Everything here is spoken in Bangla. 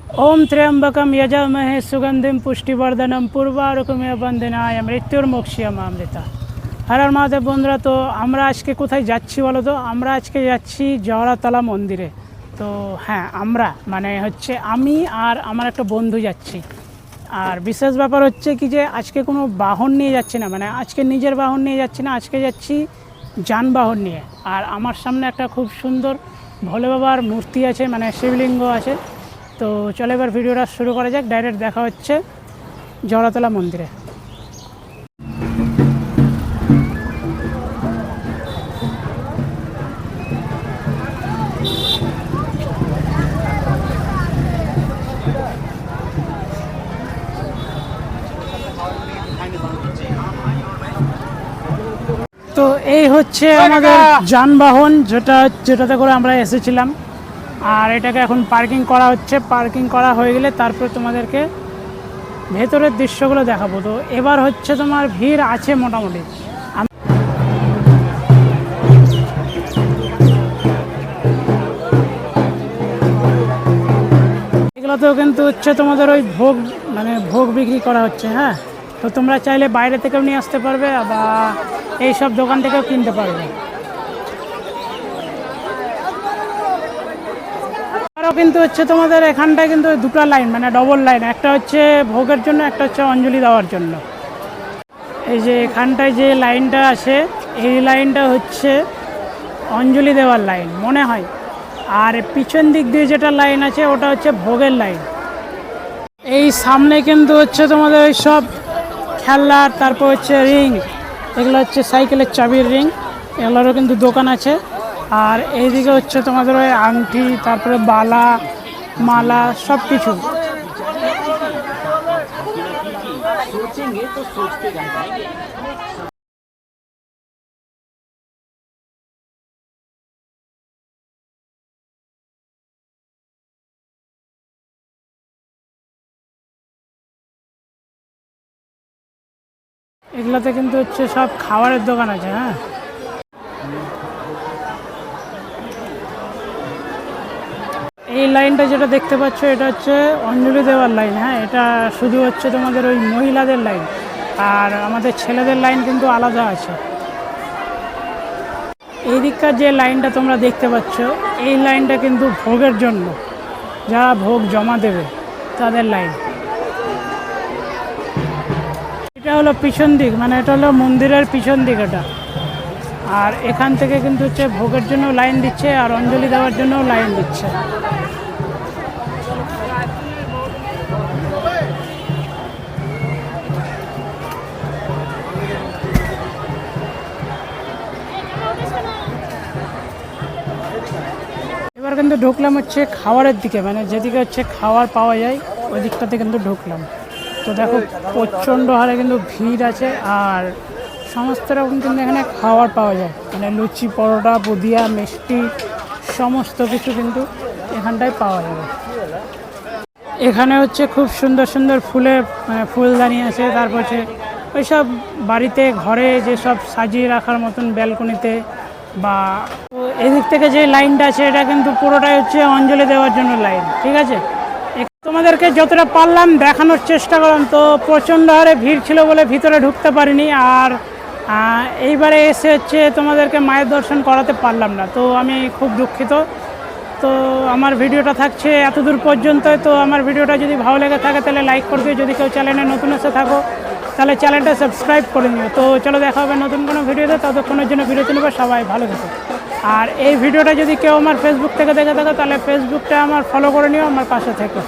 ओम त्र्यंबकम यजामहे सुगंधिम पुष्टिवर्धनम पूर्वारुकमिव बंधनाय मृत्युर्मोक्षयमामृता। हर हर महादेव बंधुरा, तो আমরা আজকে কোথায় যাচ্ছি বলো তো? আমরা আজকে যাচ্ছি জওড়াতলা মন্দিরে। তো হ্যাঁ, আমরা মানে হচ্ছে আমি আর আমার একটা বন্ধু যাচ্ছি। আর বিশেষ ব্যাপার হচ্ছে কি যে আজকে কোনো বাহন নিয়ে যাচ্ছি না, মানে আজকে নিজের বাহন নিয়ে যাচ্ছি না, আজকে যাচ্ছি যানবাহন নিয়ে। আর আমার সামনে একটা খুব সুন্দর ভোলে বাবার মূর্তি আছে, মানে শিবলিঙ্গ আছে। তো চলো এবার ভিডিওটা শুরু করা যাক। ডাইরেক্ট দেখা হচ্ছে জওড়াতলা মন্দিরে। তো এই হচ্ছে আমাদের যানবাহন, যেটাতে করে আমরা এসেছিলাম। আর এটাকে এখন পার্কিং করা হচ্ছে। পার্কিং করা হয়ে গেলে তারপর তোমাদেরকে ভেতরের দৃশ্যগুলো দেখাবো। তো এবার হচ্ছে তোমার ভিড় আছে মোটামুটি। এগুলোতেও কিন্তু হচ্ছে তোমাদের ওই ভোগ বিক্রি করা হচ্ছে। হ্যাঁ, তো তোমরা চাইলে বাইরে থেকেও নিয়ে আসতে পারবে বা এই সব দোকান থেকেও কিনতে পারবে। আরও কিন্তু হচ্ছে তোমাদের এখানটায় কিন্তু দুটো লাইন, মানে ডবল লাইন, একটা হচ্ছে ভোগের জন্য, একটা হচ্ছে অঞ্জলি দেওয়ার জন্য। এই যে এখানটায় যে লাইনটা আছে, এই লাইনটা হচ্ছে অঞ্জলি দেওয়ার লাইন মনে হয়। আর পিছন দিক দিয়ে যেটা লাইন আছে ওটা হচ্ছে ভোগের লাইন। এই সামনে কিন্তু হচ্ছে তোমাদের ওই সব খেলনার, তারপর হচ্ছে রিং, এগুলো হচ্ছে সাইকেলের চাবির রিং, এগুলোরও কিন্তু দোকান আছে। আর এইদিকে হচ্ছে তোমাদের ওই আংটি, তারপরে বালা, মালা, সব কিছু। এগুলোতে কিন্তু হচ্ছে সব খাবারের দোকান আছে। হ্যাঁ, এই লাইনটা যেটা দেখতে পাচ্ছ এটা হচ্ছে অঞ্জলি দেওয়ার লাইন। হ্যাঁ, এটা শুধু হচ্ছে তোমাদের ওই মহিলাদের লাইন, আর আমাদের ছেলেদের লাইন কিন্তু আলাদা আছে। এই দিককার যে লাইনটা তোমরা দেখতে পাচ্ছ, এই লাইনটা কিন্তু ভোগের জন্য, যারা ভোগ জমা দেবে তাদের লাইন। এটা হলো পিছন দিক, মানে এটা হলো মন্দিরের পিছন দিক এটা। আর এখান থেকে কিন্তু হচ্ছে ভোগের জন্য লাইন দিচ্ছে আর অঞ্জলি দেওয়ার জন্য লাইন দিচ্ছে। এবার কিন্তু ঢুকলাম হচ্ছে খাবারের দিকে, মানে যেদিকে হচ্ছে খাবার পাওয়া যায় ওই দিকটাতে কিন্তু ঢুকলাম। তো দেখো প্রচণ্ড হারে কিন্তু ভিড় আছে, আর সমস্ত রকম কিন্তু এখানে খাবার পাওয়া যায়, মানে লুচি, পরোটা, বুঁদিয়া, মিষ্টি, সমস্ত কিছু কিন্তু এখানটায় পাওয়া যাবে। এখানে হচ্ছে খুব সুন্দর সুন্দর ফুলের, মানে ফুলদানি আছে, তারপর হচ্ছে ওই সব বাড়িতে ঘরে যেসব সাজিয়ে রাখার মতন ব্যালকনিতে বা। তো এদিক থেকে যে লাইনটা আছে এটা কিন্তু পুরোটাই হচ্ছে অঞ্জলি দেওয়ার জন্য লাইন। ঠিক আছে, তোমাদেরকে যতটা পারলাম দেখানোর চেষ্টা করলাম। তো প্রচণ্ড হারে ভিড় ছিল বলে ভিতরে ঢুকতে পারিনি। আর এইবারে এসে হচ্ছে তোমাদেরকে মায়ের দর্শন করাতে পারলাম না, তো আমি খুব দুঃখিত। তো আমার ভিডিওটা থাকছে এতদূর পর্যন্ত। তো আমার ভিডিওটা যদি ভালো লেগে থাকে তাহলে লাইক করে দিও, যদি কেউ চ্যানেলে নতুন এসে থাকো তাহলে চ্যানেলটা সাবস্ক্রাইব করে নিও। তো চলো দেখা হবে নতুন কোনো ভিডিওতে, ততক্ষণের জন্য বিরতি নেবো। সবাই ভালো থেকো। আর এই ভিডিওটা যদি কেউ আমার ফেসবুক থেকে দেখে থাকো তাহলে ফেসবুকটা আমার ফলো করে নিও, আমার পাশে থেকো।